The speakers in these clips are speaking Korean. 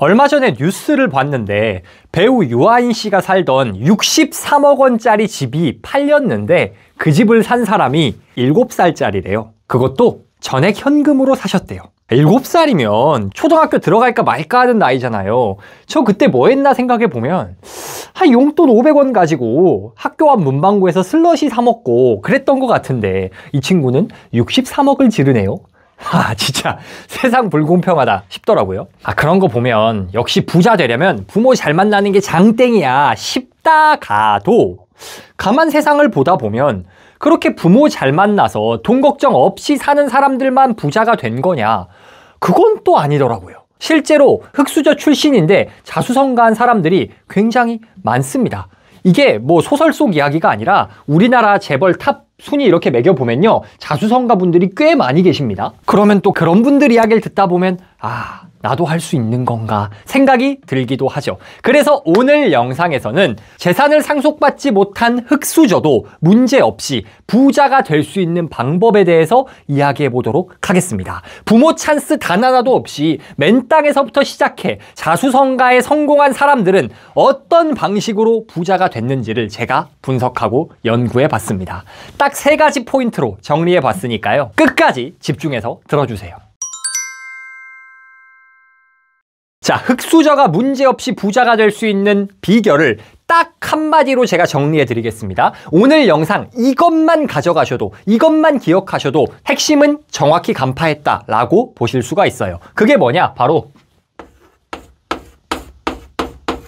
얼마 전에 뉴스를 봤는데 배우 유아인 씨가 살던 63억 원짜리 집이 팔렸는데 그 집을 산 사람이 7살짜리래요. 그것도 전액 현금으로 사셨대요. 7살이면 초등학교 들어갈까 말까 하는 나이잖아요. 저 그때 뭐 했나 생각해보면 용돈 500원 가지고 학교 앞 문방구에서 슬러시 사 먹고 그랬던 것 같은데 이 친구는 63억을 지르네요. 진짜 세상 불공평하다 싶더라고요. 그런 거 보면 역시 부자 되려면 부모 잘 만나는 게 장땡이야 싶다 가도 가만 세상을 보다 보면 그렇게 부모 잘 만나서 돈 걱정 없이 사는 사람들만 부자가 된 거냐? 그건 또 아니더라고요. 실제로 흙수저 출신인데 자수성가한 사람들이 굉장히 많습니다. 이게 뭐 소설 속 이야기가 아니라 우리나라 재벌 탑 순위 이렇게 매겨보면요, 자수성가 분들이 꽤 많이 계십니다. 그러면 또 그런 분들 이야기를 듣다 보면 나도 할 수 있는 건가 생각이 들기도 하죠. 그래서 오늘 영상에서는 재산을 상속받지 못한 흙수저도 문제없이 부자가 될 수 있는 방법에 대해서 이야기해 보도록 하겠습니다. 부모 찬스 단 하나도 없이 맨 땅에서부터 시작해 자수성가에 성공한 사람들은 어떤 방식으로 부자가 됐는지를 제가 분석하고 연구해 봤습니다. 딱 3가지 포인트로 정리해 봤으니까요. 끝까지 집중해서 들어주세요. 자, 흙수저가 문제없이 부자가 될 수 있는 비결을 딱 한마디로 제가 정리해 드리겠습니다. 오늘 영상 이것만 가져가셔도, 이것만 기억하셔도 핵심은 정확히 간파했다라고 보실 수가 있어요. 그게 뭐냐? 바로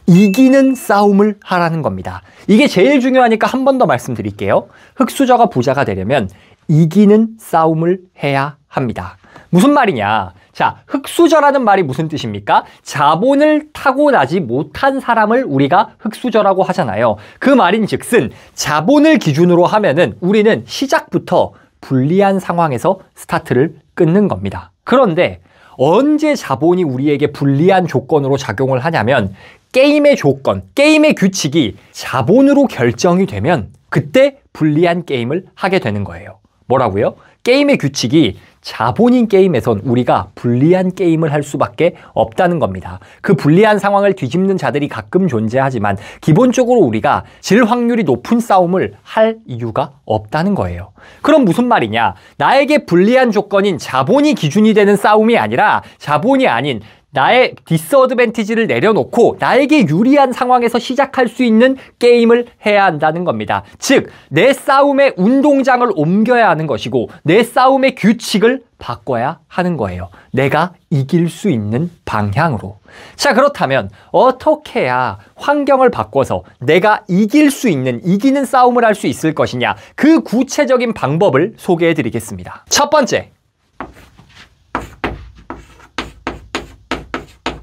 이기는 싸움을 하라는 겁니다. 이게 제일 중요하니까 한 번 더 말씀드릴게요. 흙수저가 부자가 되려면 이기는 싸움을 해야 합니다. 무슨 말이냐? 자, 흙수저라는 말이 무슨 뜻입니까? 자본을 타고나지 못한 사람을 우리가 흙수저라고 하잖아요. 그 말인즉슨 자본을 기준으로 하면은 우리는 시작부터 불리한 상황에서 스타트를 끊는 겁니다. 그런데 언제 자본이 우리에게 불리한 조건으로 작용을 하냐면 게임의 조건, 게임의 규칙이 자본으로 결정이 되면 그때 불리한 게임을 하게 되는 거예요. 뭐라고요? 게임의 규칙이 자본인 게임에선 우리가 불리한 게임을 할 수밖에 없다는 겁니다. 그 불리한 상황을 뒤집는 자들이 가끔 존재하지만 기본적으로 우리가 질 확률이 높은 싸움을 할 이유가 없다는 거예요. 그럼 무슨 말이냐? 나에게 불리한 조건인 자본이 기준이 되는 싸움이 아니라 자본이 아닌 나의 디스어드밴티지를 내려놓고 나에게 유리한 상황에서 시작할 수 있는 게임을 해야 한다는 겁니다. 즉, 내 싸움의 운동장을 옮겨야 하는 것이고 내 싸움의 규칙을 바꿔야 하는 거예요. 내가 이길 수 있는 방향으로. 자, 그렇다면 어떻게 해야 환경을 바꿔서 내가 이길 수 있는, 이기는 싸움을 할 수 있을 것이냐? 그 구체적인 방법을 소개해 드리겠습니다. 첫 번째,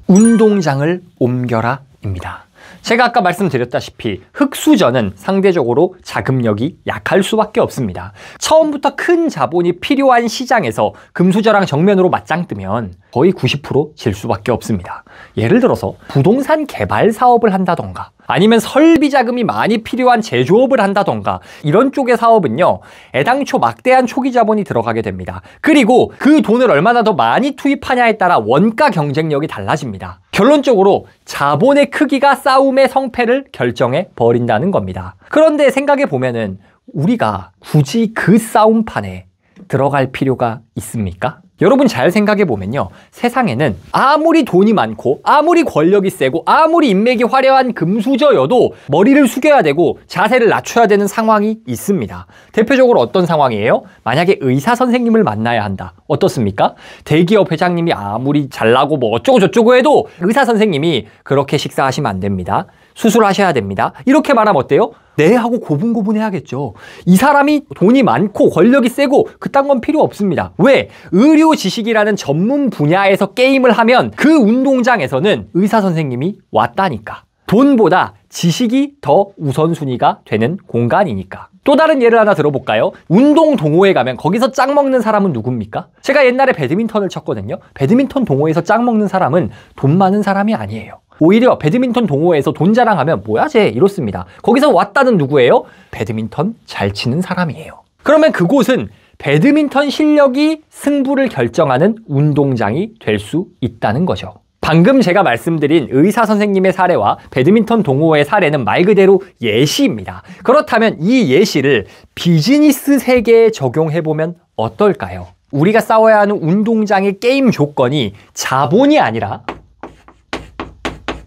운동장을 옮겨라 입니다. 제가 아까 말씀드렸다시피 흙수저는 상대적으로 자금력이 약할 수밖에 없습니다. 처음부터 큰 자본이 필요한 시장에서 금수저랑 정면으로 맞짱 뜨면 거의 90% 질 수밖에 없습니다. 예를 들어서 부동산 개발 사업을 한다던가 아니면 설비 자금이 많이 필요한 제조업을 한다던가 이런 쪽의 사업은요, 애당초 막대한 초기 자본이 들어가게 됩니다. 그리고 그 돈을 얼마나 더 많이 투입하냐에 따라 원가 경쟁력이 달라집니다. 결론적으로 자본의 크기가 싸움의 성패를 결정해 버린다는 겁니다. 그런데 생각해 보면은 우리가 굳이 그 싸움판에 들어갈 필요가 있습니까? 여러분 잘 생각해 보면요, 세상에는 아무리 돈이 많고 아무리 권력이 세고 아무리 인맥이 화려한 금수저여도 머리를 숙여야 되고 자세를 낮춰야 되는 상황이 있습니다. 대표적으로 어떤 상황이에요? 만약에 의사 선생님을 만나야 한다. 어떻습니까? 대기업 회장님이 아무리 잘나고 뭐 어쩌고 저쩌고 해도 의사 선생님이 그렇게 식사하시면 안 됩니다. 수술하셔야 됩니다. 이렇게 말하면 어때요? 네 하고 고분고분해야겠죠. 이 사람이 돈이 많고 권력이 세고 그딴 건 필요 없습니다. 왜? 의료 지식이라는 전문 분야에서 게임을 하면 그 운동장에서는 의사 선생님이 왔다니까. 돈보다 지식이 더 우선순위가 되는 공간이니까. 또 다른 예를 하나 들어볼까요? 운동 동호회 가면 거기서 짝 먹는 사람은 누굽니까? 제가 옛날에 배드민턴을 쳤거든요. 배드민턴 동호회에서 짝 먹는 사람은 돈 많은 사람이 아니에요. 오히려 배드민턴 동호회에서 돈 자랑하면 뭐야 쟤 이렇습니다. 거기서 왔다는 누구예요? 배드민턴 잘 치는 사람이에요. 그러면 그곳은 배드민턴 실력이 승부를 결정하는 운동장이 될 수 있다는 거죠. 방금 제가 말씀드린 의사 선생님의 사례와 배드민턴 동호회 사례는 말 그대로 예시입니다. 그렇다면 이 예시를 비즈니스 세계에 적용해보면 어떨까요? 우리가 싸워야 하는 운동장의 게임 조건이 자본이 아니라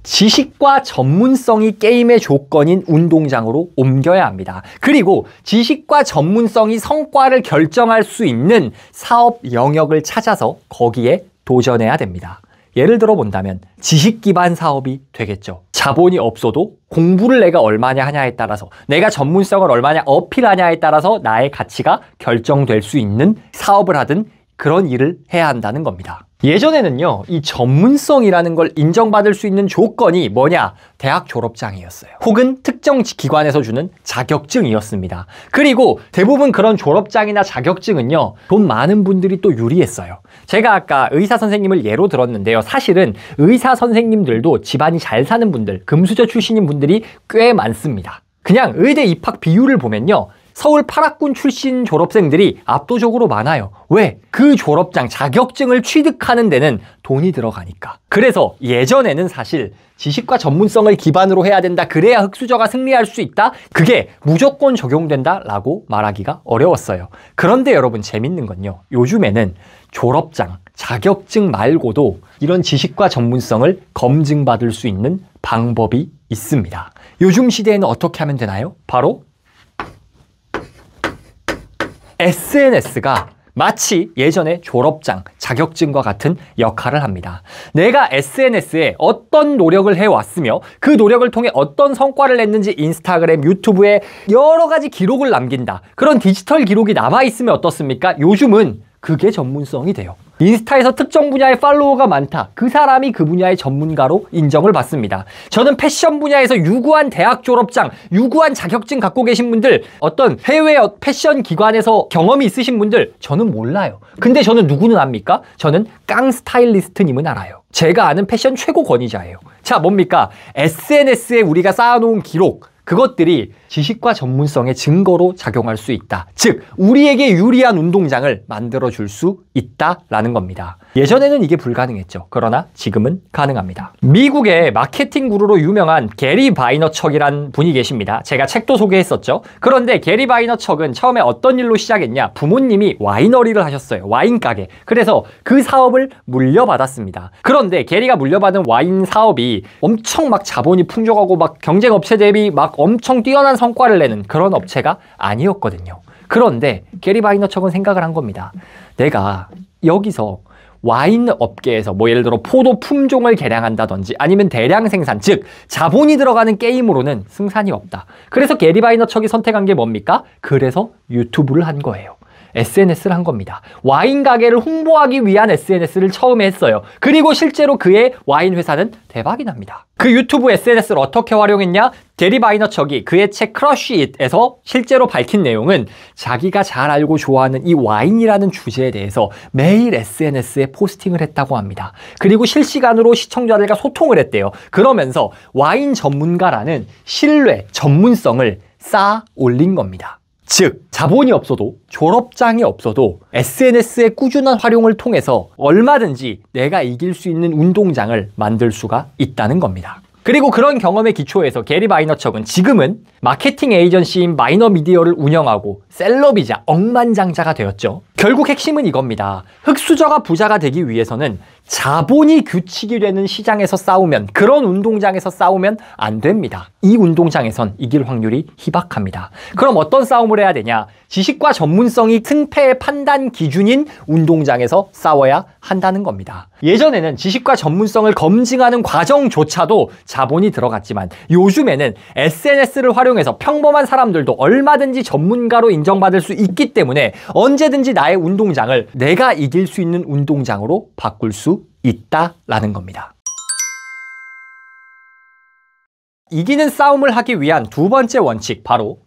지식과 전문성이 게임의 조건인 운동장으로 옮겨야 합니다. 그리고 지식과 전문성이 성과를 결정할 수 있는 사업 영역을 찾아서 거기에 도전해야 됩니다. 예를 들어 본다면 지식 기반 사업이 되겠죠. 자본이 없어도 공부를 내가 얼마나 하냐에 따라서, 내가 전문성을 얼마나 어필하냐에 따라서 나의 가치가 결정될 수 있는 사업을 하든 그런 일을 해야 한다는 겁니다. 예전에는요, 이 전문성이라는 걸 인정받을 수 있는 조건이 뭐냐? 대학 졸업장이었어요. 혹은 특정 기관에서 주는 자격증이었습니다. 그리고 대부분 그런 졸업장이나 자격증은요, 돈 많은 분들이 또 유리했어요. 제가 아까 의사 선생님을 예로 들었는데요. 사실은 의사 선생님들도 집안이 잘 사는 분들, 금수저 출신인 분들이 꽤 많습니다. 그냥 의대 입학 비율을 보면요, 서울 8학군 출신 졸업생들이 압도적으로 많아요. 왜? 그 졸업장, 자격증을 취득하는 데는 돈이 들어가니까. 그래서 예전에는 사실 지식과 전문성을 기반으로 해야 된다, 그래야 흑수저가 승리할 수 있다, 그게 무조건 적용된다 라고 말하기가 어려웠어요. 그런데 여러분, 재밌는 건요, 요즘에는 졸업장, 자격증 말고도 이런 지식과 전문성을 검증받을 수 있는 방법이 있습니다. 요즘 시대에는 어떻게 하면 되나요? 바로 SNS가 마치 예전의 졸업장, 자격증과 같은 역할을 합니다. 내가 SNS에 어떤 노력을 해왔으며 그 노력을 통해 어떤 성과를 냈는지 인스타그램, 유튜브에 여러 가지 기록을 남긴다. 그런 디지털 기록이 남아있으면 어떻습니까? 요즘은 그게 전문성이 돼요. 인스타에서 특정 분야의 팔로워가 많다. 그 사람이 그 분야의 전문가로 인정을 받습니다. 저는 패션 분야에서 유구한 대학 졸업장, 유구한 자격증 갖고 계신 분들, 어떤 해외 패션 기관에서 경험이 있으신 분들, 저는 몰라요. 근데 저는 누구는 압니까? 저는 깡 스타일리스트님은 알아요. 제가 아는 패션 최고 권위자예요. 자, 뭡니까? SNS에 우리가 쌓아놓은 기록, 그것들이 지식과 전문성의 증거로 작용할 수 있다. 즉, 우리에게 유리한 운동장을 만들어줄 수 있다라는 겁니다. 예전에는 이게 불가능했죠. 그러나 지금은 가능합니다. 미국의 마케팅 구루로 유명한 게리 바이너척이란 분이 계십니다. 제가 책도 소개했었죠. 그런데 게리 바이너척은 처음에 어떤 일로 시작했냐? 부모님이 와이너리를 하셨어요. 와인 가게. 그래서 그 사업을 물려받았습니다. 그런데 게리가 물려받은 와인 사업이 엄청 막 자본이 풍족하고 막 경쟁업체 대비 막 엄청 뛰어난 성과를 내는 그런 업체가 아니었거든요. 그런데 게리 바이너척은 생각을 한 겁니다. 내가 여기서 와인 업계에서 뭐 예를 들어 포도 품종을 개량한다든지 아니면 대량 생산, 즉 자본이 들어가는 게임으로는 승산이 없다. 그래서 게리 바이너척이 선택한 게 뭡니까? 그래서 유튜브를 한 거예요. SNS를 한 겁니다. 와인 가게를 홍보하기 위한 SNS를 처음에 했어요. 그리고 실제로 그의 와인 회사는 대박이 납니다. 그 유튜브 SNS를 어떻게 활용했냐? 게리 바이너척이 그의 책 크러쉬 잇에서 실제로 밝힌 내용은 자기가 잘 알고 좋아하는 이 와인이라는 주제에 대해서 매일 SNS에 포스팅을 했다고 합니다. 그리고 실시간으로 시청자들과 소통을 했대요. 그러면서 와인 전문가라는 신뢰, 전문성을 쌓아 올린 겁니다. 즉, 자본이 없어도, 졸업장이 없어도 SNS의 꾸준한 활용을 통해서 얼마든지 내가 이길 수 있는 운동장을 만들 수가 있다는 겁니다. 그리고 그런 경험의 기초에서 게리 바이너척은 지금은 마케팅 에이전시인 마이너미디어를 운영하고 셀럽이자 억만장자가 되었죠. 결국 핵심은 이겁니다. 흑수저가 부자가 되기 위해서는 자본이 규칙이 되는 시장에서 싸우면, 그런 운동장에서 싸우면 안 됩니다. 이 운동장에선 이길 확률이 희박합니다. 그럼 어떤 싸움을 해야 되냐? 지식과 전문성이 승패의 판단 기준인 운동장에서 싸워야 한다는 겁니다. 예전에는 지식과 전문성을 검증하는 과정조차도 자본이 들어갔지만 요즘에는 SNS를 활용해서 평범한 사람들도 얼마든지 전문가로 인정받을 수 있기 때문에 언제든지 나의 운동장을 내가 이길 수 있는 운동장으로 바꿀 수 있다라는 겁니다. 이기는 싸움을 하기 위한 두 번째 원칙, 바로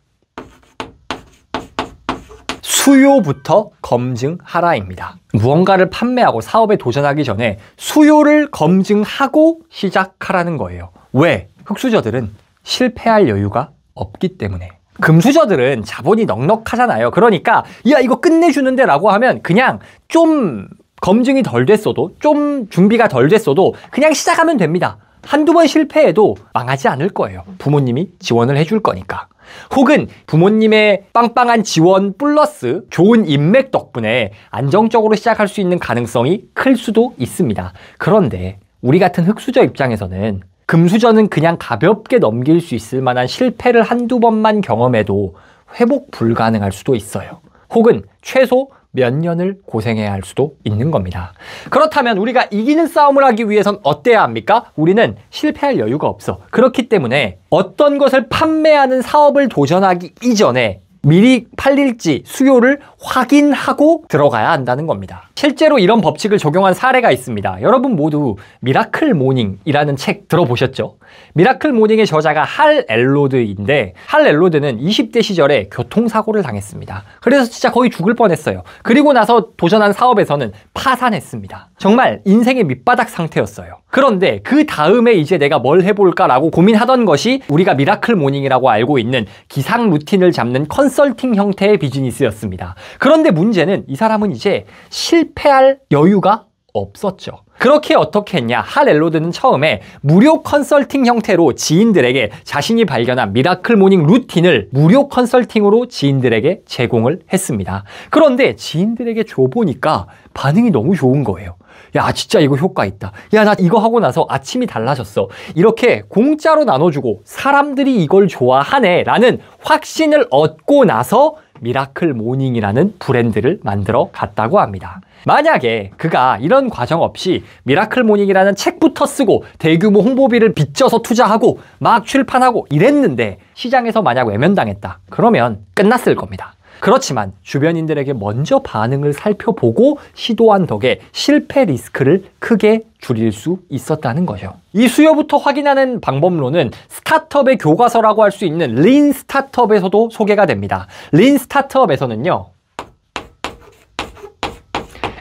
수요부터 검증하라입니다. 무언가를 판매하고 사업에 도전하기 전에 수요를 검증하고 시작하라는 거예요. 왜? 흑수저들은 실패할 여유가 없기 때문에. 금수저들은 자본이 넉넉하잖아요. 그러니까 야, 이거 끝내주는데 라고 하면 그냥 좀 검증이 덜 됐어도, 좀 준비가 덜 됐어도 그냥 시작하면 됩니다. 한두 번 실패해도 망하지 않을 거예요. 부모님이 지원을 해줄 거니까. 혹은 부모님의 빵빵한 지원 플러스 좋은 인맥 덕분에 안정적으로 시작할 수 있는 가능성이 클 수도 있습니다. 그런데 우리 같은 흑수저 입장에서는 금수저는 그냥 가볍게 넘길 수 있을 만한 실패를 한두 번만 경험해도 회복 불가능할 수도 있어요. 혹은 최소 몇 년을 고생해야 할 수도 있는 겁니다. 그렇다면 우리가 이기는 싸움을 하기 위해선 어때야 합니까? 우리는 실패할 여유가 없어. 그렇기 때문에 어떤 것을 판매하는 사업을 도전하기 이전에 미리 팔릴지 수요를 확인하고 들어가야 한다는 겁니다. 실제로 이런 법칙을 적용한 사례가 있습니다. 여러분 모두 미라클 모닝이라는 책 들어보셨죠? 미라클 모닝의 저자가 할 엘로드인데, 할 엘로드는 20대 시절에 교통사고를 당했습니다. 그래서 진짜 거의 죽을 뻔했어요. 그리고 나서 도전한 사업에서는 파산했습니다. 정말 인생의 밑바닥 상태였어요. 그런데 그 다음에 이제 내가 뭘 해볼까라고 고민하던 것이 우리가 미라클 모닝이라고 알고 있는 기상 루틴을 잡는 컨설팅 형태의 비즈니스였습니다. 그런데 문제는 이 사람은 이제 실패할 여유가 없었죠. 그렇게 어떻게 했냐? 할 엘로드는 처음에 무료 컨설팅 형태로 지인들에게 자신이 발견한 미라클 모닝 루틴을 무료 컨설팅으로 지인들에게 제공을 했습니다. 그런데 지인들에게 줘보니까 반응이 너무 좋은 거예요. 야, 진짜 이거 효과 있다. 야, 나 이거 하고 나서 아침이 달라졌어. 이렇게 공짜로 나눠주고 사람들이 이걸 좋아하네 라는 확신을 얻고 나서 미라클 모닝이라는 브랜드를 만들어 갔다고 합니다. 만약에 그가 이런 과정 없이 미라클 모닝이라는 책부터 쓰고 대규모 홍보비를 빚져서 투자하고 막 출판하고 이랬는데 시장에서 만약 외면당했다. 그러면 끝났을 겁니다. 그렇지만 주변인들에게 먼저 반응을 살펴보고 시도한 덕에 실패 리스크를 크게 줄일 수 있었다는 거죠. 이 수요부터 확인하는 방법론은 스타트업의 교과서라고 할 수 있는 린 스타트업에서도 소개가 됩니다. 린 스타트업에서는요,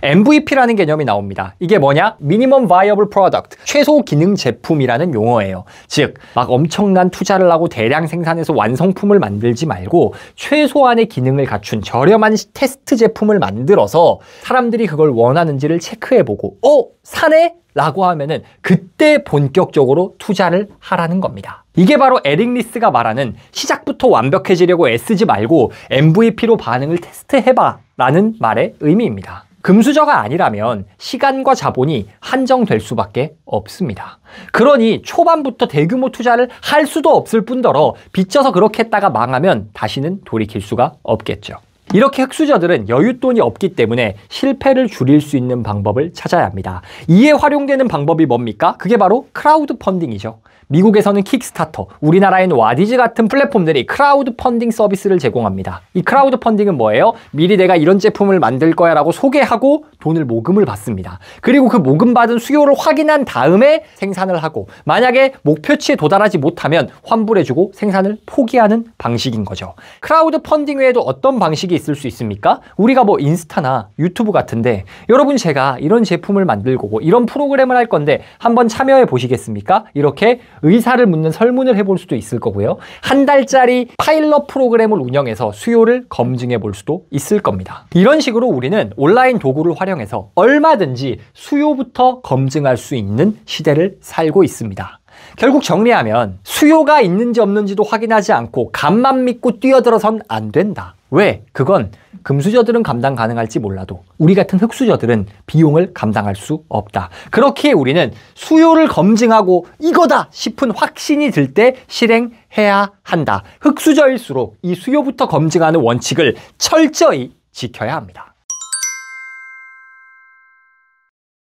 MVP라는 개념이 나옵니다. 이게 뭐냐? Minimum Viable Product, 최소 기능 제품이라는 용어예요. 즉, 막 엄청난 투자를 하고 대량 생산해서 완성품을 만들지 말고 최소한의 기능을 갖춘 저렴한 테스트 제품을 만들어서 사람들이 그걸 원하는지를 체크해보고 사네? 라고 하면은 그때 본격적으로 투자를 하라는 겁니다. 이게 바로 에릭 리스가 말하는 시작부터 완벽해지려고 애쓰지 말고 MVP로 반응을 테스트해봐 라는 말의 의미입니다. 금수저가 아니라면 시간과 자본이 한정될 수밖에 없습니다. 그러니 초반부터 대규모 투자를 할 수도 없을 뿐더러 빚져서 그렇게 했다가 망하면 다시는 돌이킬 수가 없겠죠. 이렇게 흑수저들은 여윳돈이 없기 때문에 실패를 줄일 수 있는 방법을 찾아야 합니다. 이에 활용되는 방법이 뭡니까? 그게 바로 크라우드 펀딩이죠. 미국에서는 킥스타터, 우리나라에는 와디즈 같은 플랫폼들이 크라우드 펀딩 서비스를 제공합니다. 이 크라우드 펀딩은 뭐예요? 미리 내가 이런 제품을 만들 거야 라고 소개하고 돈을 모금을 받습니다. 그리고 그 모금받은 수요를 확인한 다음에 생산을 하고, 만약에 목표치에 도달하지 못하면 환불해주고 생산을 포기하는 방식인 거죠. 크라우드 펀딩 외에도 어떤 방식이 있을 수 있습니까? 우리가 뭐 인스타나 유튜브 같은데, 여러분 제가 이런 제품을 만들고 이런 프로그램을 할 건데 한번 참여해 보시겠습니까? 이렇게 의사를 묻는 설문을 해볼 수도 있을 거고요. 한 달짜리 파일럿 프로그램을 운영해서 수요를 검증해 볼 수도 있을 겁니다. 이런 식으로 우리는 온라인 도구를 활용해서 얼마든지 수요부터 검증할 수 있는 시대를 살고 있습니다. 결국 정리하면 수요가 있는지 없는지도 확인하지 않고 감만 믿고 뛰어들어선 안 된다. 왜? 그건 금수저들은 감당 가능할지 몰라도 우리 같은 흑수저들은 비용을 감당할 수 없다. 그렇기에 우리는 수요를 검증하고 이거다 싶은 확신이 들 때 실행해야 한다. 흑수저일수록 이 수요부터 검증하는 원칙을 철저히 지켜야 합니다.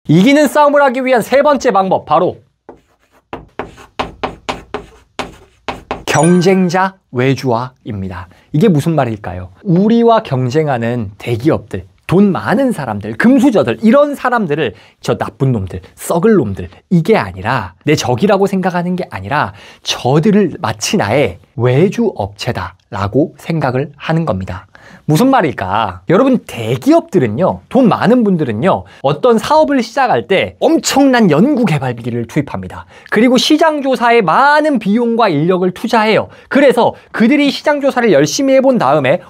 이기는 싸움을 하기 위한 세 번째 방법, 바로 경쟁자 외주화입니다. 이게 무슨 말일까요? 우리와 경쟁하는 대기업들, 돈 많은 사람들, 금수저들, 이런 사람들을 저 나쁜 놈들, 썩을 놈들, 이게 아니라 내 적이라고 생각하는 게 아니라 저들을 마치 나의 외주 업체다라고 생각을 하는 겁니다. 무슨 말일까? 여러분, 대기업들은요, 돈 많은 분들은요, 어떤 사업을 시작할 때 엄청난 연구 개발비를 투입합니다. 그리고 시장 조사에 많은 비용과 인력을 투자해요. 그래서 그들이 시장 조사를 열심히 해본 다음에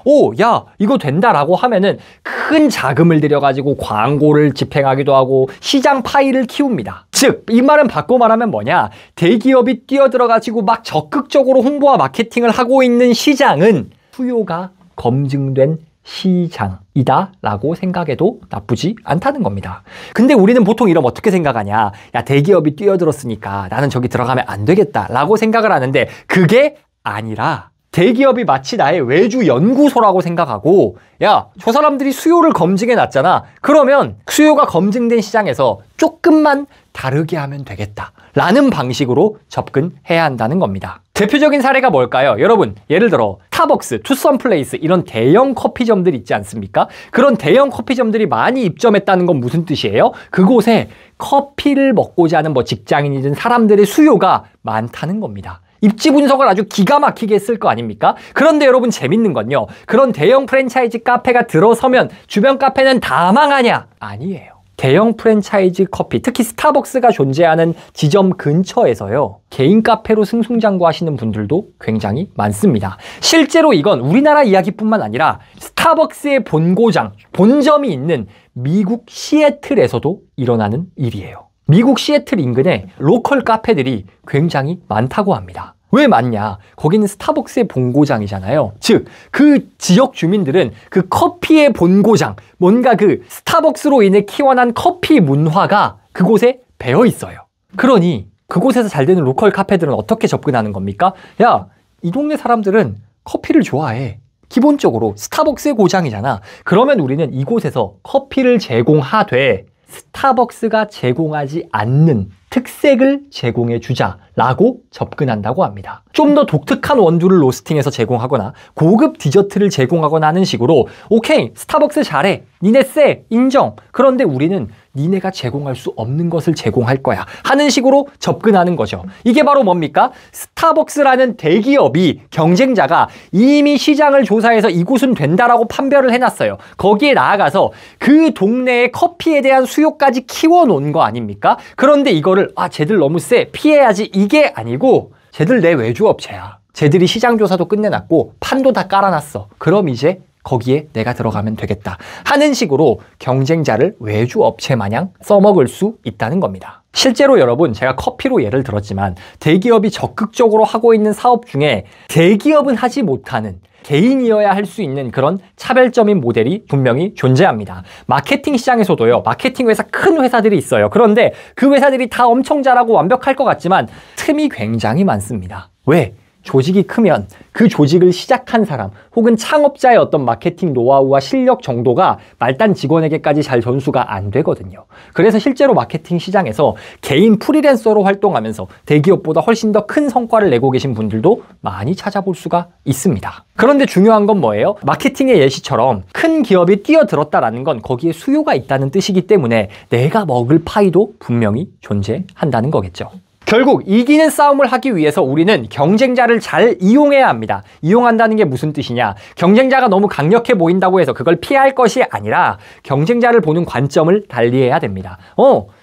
야, 이거 된다라고 하면은 큰 자금을 들여가지고 광고를 집행하기도 하고 시장 파이를 키웁니다. 즉, 이 말은 바꿔 말하면 뭐냐? 대기업이 뛰어들어가지고 막 적극적으로 홍보와 마케팅을 하고 있는 시장은 수요가 검증된 시장이다 라고 생각해도 나쁘지 않다는 겁니다. 근데 우리는 보통 이러면 어떻게 생각하냐? 야, 대기업이 뛰어들었으니까 나는 저기 들어가면 안 되겠다 라고 생각을 하는데, 그게 아니라 대기업이 마치 나의 외주 연구소라고 생각하고, 야, 저 사람들이 수요를 검증해 놨잖아. 그러면 수요가 검증된 시장에서 조금만 다르게 하면 되겠다 라는 방식으로 접근해야 한다는 겁니다. 대표적인 사례가 뭘까요? 여러분, 예를 들어 스타벅스, 투썸플레이스 이런 대형 커피점들 있지 않습니까? 그런 대형 커피점들이 많이 입점했다는 건 무슨 뜻이에요? 그곳에 커피를 먹고자 하는 직장인이든 사람들의 수요가 많다는 겁니다. 입지 분석을 아주 기가 막히게 했을 거 아닙니까? 그런데 여러분, 재밌는 건요, 그런 대형 프랜차이즈 카페가 들어서면 주변 카페는 다 망하냐? 아니에요. 대형 프랜차이즈 커피, 특히 스타벅스가 존재하는 지점 근처에서요, 개인 카페로 승승장구하시는 분들도 굉장히 많습니다. 실제로 이건 우리나라 이야기뿐만 아니라 스타벅스의 본고장, 본점이 있는 미국 시애틀에서도 일어나는 일이에요. 미국 시애틀 인근에 로컬 카페들이 굉장히 많다고 합니다. 왜 많냐? 거기는 스타벅스의 본고장이잖아요. 즉, 그 지역 주민들은 그 커피의 본고장, 뭔가 그 스타벅스로 인해 키워난 커피 문화가 그곳에 배어 있어요. 그러니 그곳에서 잘 되는 로컬 카페들은 어떻게 접근하는 겁니까? 야, 이 동네 사람들은 커피를 좋아해. 기본적으로 스타벅스의 고장이잖아. 그러면 우리는 이곳에서 커피를 제공하되 스타벅스가 제공하지 않는 특색을 제공해 주자라고 접근한다고 합니다. 좀 더 독특한 원두를 로스팅해서 제공하거나 고급 디저트를 제공하거나 하는 식으로, 오케이, 스타벅스 잘해, 니네 쎄, 인정. 그런데 우리는 니네가 제공할 수 없는 것을 제공할 거야 하는 식으로 접근하는 거죠. 이게 바로 뭡니까? 스타벅스라는 대기업이, 경쟁자가 이미 시장을 조사해서 이곳은 된다라고 판별을 해놨어요. 거기에 나아가서 그 동네의 커피에 대한 수요까지 키워놓은 거 아닙니까? 그런데 이거를 쟤들 너무 쎄, 피해야지, 이게 아니고 쟤들 내 외주업체야. 쟤들이 시장 조사도 끝내놨고 판도 다 깔아놨어. 그럼 이제 거기에 내가 들어가면 되겠다 하는 식으로 경쟁자를 외주업체 마냥 써먹을 수 있다는 겁니다. 실제로 여러분, 제가 커피로 예를 들었지만 대기업이 적극적으로 하고 있는 사업 중에 대기업은 하지 못하는, 개인이어야 할 수 있는 그런 차별점인 모델이 분명히 존재합니다. 마케팅 시장에서도요, 마케팅 회사, 큰 회사들이 있어요. 그런데 그 회사들이 다 엄청 잘하고 완벽할 것 같지만 틈이 굉장히 많습니다. 왜? 조직이 크면 그 조직을 시작한 사람 혹은 창업자의 어떤 마케팅 노하우와 실력 정도가 말단 직원에게까지 잘 전수가 안 되거든요. 그래서 실제로 마케팅 시장에서 개인 프리랜서로 활동하면서 대기업보다 훨씬 더 큰 성과를 내고 계신 분들도 많이 찾아볼 수가 있습니다. 그런데 중요한 건 뭐예요? 마케팅의 예시처럼 큰 기업이 뛰어들었다라는 건 거기에 수요가 있다는 뜻이기 때문에 내가 먹을 파이도 분명히 존재한다는 거겠죠. 결국 이기는 싸움을 하기 위해서 우리는 경쟁자를 잘 이용해야 합니다. 이용한다는 게 무슨 뜻이냐? 경쟁자가 너무 강력해 보인다고 해서 그걸 피할 것이 아니라 경쟁자를 보는 관점을 달리해야 됩니다.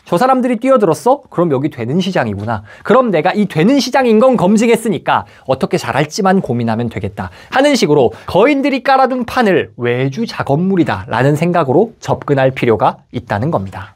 저 사람들이 뛰어들었어? 그럼 여기 되는 시장이구나. 그럼 내가 이 되는 시장인 건 검증했으니까 어떻게 잘할지만 고민하면 되겠다 하는 식으로 거인들이 깔아둔 판을 외주 작업물이다 라는 생각으로 접근할 필요가 있다는 겁니다.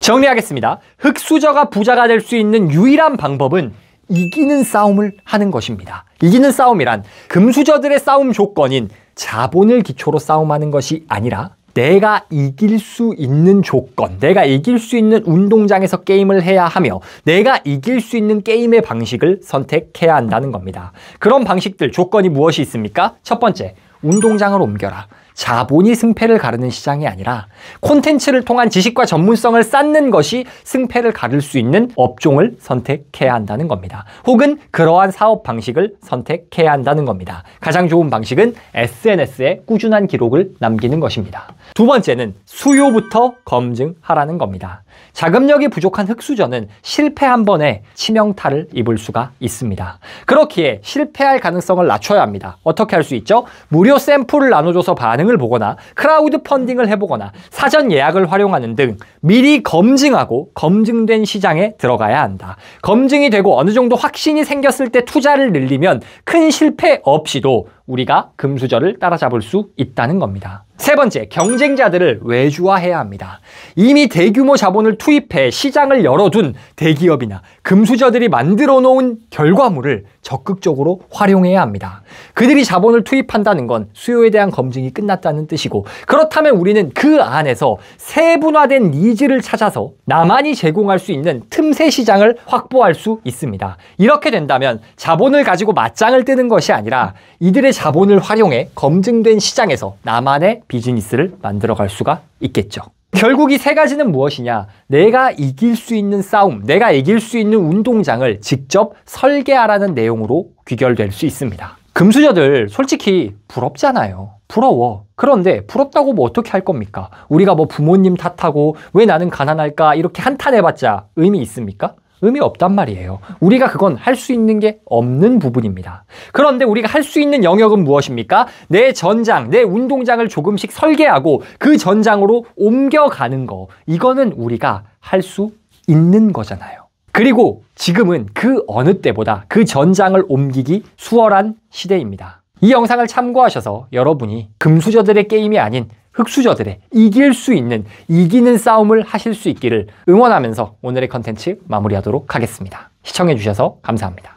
정리하겠습니다. 흑수저가 부자가 될 수 있는 유일한 방법은 이기는 싸움을 하는 것입니다. 이기는 싸움이란 금수저들의 싸움 조건인 자본을 기초로 싸움하는 것이 아니라 내가 이길 수 있는 조건, 내가 이길 수 있는 운동장에서 게임을 해야 하며 내가 이길 수 있는 게임의 방식을 선택해야 한다는 겁니다. 그런 방식들, 조건이 무엇이 있습니까? 첫 번째, 운동장을 옮겨라. 자본이 승패를 가르는 시장이 아니라 콘텐츠를 통한 지식과 전문성을 쌓는 것이 승패를 가를 수 있는 업종을 선택해야 한다는 겁니다. 혹은 그러한 사업 방식을 선택해야 한다는 겁니다. 가장 좋은 방식은 SNS에 꾸준한 기록을 남기는 것입니다. 두 번째는 수요부터 검증하라는 겁니다. 자금력이 부족한 흑수저는 실패 한 번에 치명타를 입을 수가 있습니다. 그렇기에 실패할 가능성을 낮춰야 합니다. 어떻게 할 수 있죠? 무료 샘플을 나눠줘서 반응을 보거나 크라우드 펀딩을 해보거나 사전 예약을 활용하는 등 미리 검증하고 검증된 시장에 들어가야 한다. 검증이 되고 어느 정도 확신이 생겼을 때 투자를 늘리면 큰 실패 없이도 우리가 금수저를 따라잡을 수 있다는 겁니다. 세 번째, 경쟁자들을 외주화해야 합니다. 이미 대규모 자본을 투입해 시장을 열어둔 대기업이나 금수저들이 만들어 놓은 결과물을 적극적으로 활용해야 합니다. 그들이 자본을 투입한다는 건 수요에 대한 검증이 끝났다는 뜻이고, 그렇다면 우리는 그 안에서 세분화된 니즈를 찾아서 나만이 제공할 수 있는 틈새 시장을 확보할 수 있습니다. 이렇게 된다면 자본을 가지고 맞짱을 뜨는 것이 아니라 이들의 자본을 활용해 검증된 시장에서 나만의 비즈니스를 만들어갈 수가 있겠죠. 결국 이 세 가지는 무엇이냐? 내가 이길 수 있는 싸움, 내가 이길 수 있는 운동장을 직접 설계하라는 내용으로 귀결될 수 있습니다. 금수저들 솔직히 부럽잖아요. 부러워. 그런데 부럽다고 뭐 어떻게 할 겁니까? 우리가 뭐 부모님 탓하고 왜 나는 가난할까 이렇게 한탄해봤자 의미 있습니까? 의미 없단 말이에요. 우리가 그건 할 수 있는 게 없는 부분입니다. 그런데 우리가 할 수 있는 영역은 무엇입니까? 내 전장, 내 운동장을 조금씩 설계하고 그 전장으로 옮겨가는 거. 이거는 우리가 할 수 있는 거잖아요. 그리고 지금은 그 어느 때보다 그 전장을 옮기기 수월한 시대입니다. 이 영상을 참고하셔서 여러분이 금수저들의 게임이 아닌 흑수저들의 이길 수 있는, 이기는 싸움을 하실 수 있기를 응원하면서 오늘의 컨텐츠 마무리하도록 하겠습니다. 시청해주셔서 감사합니다.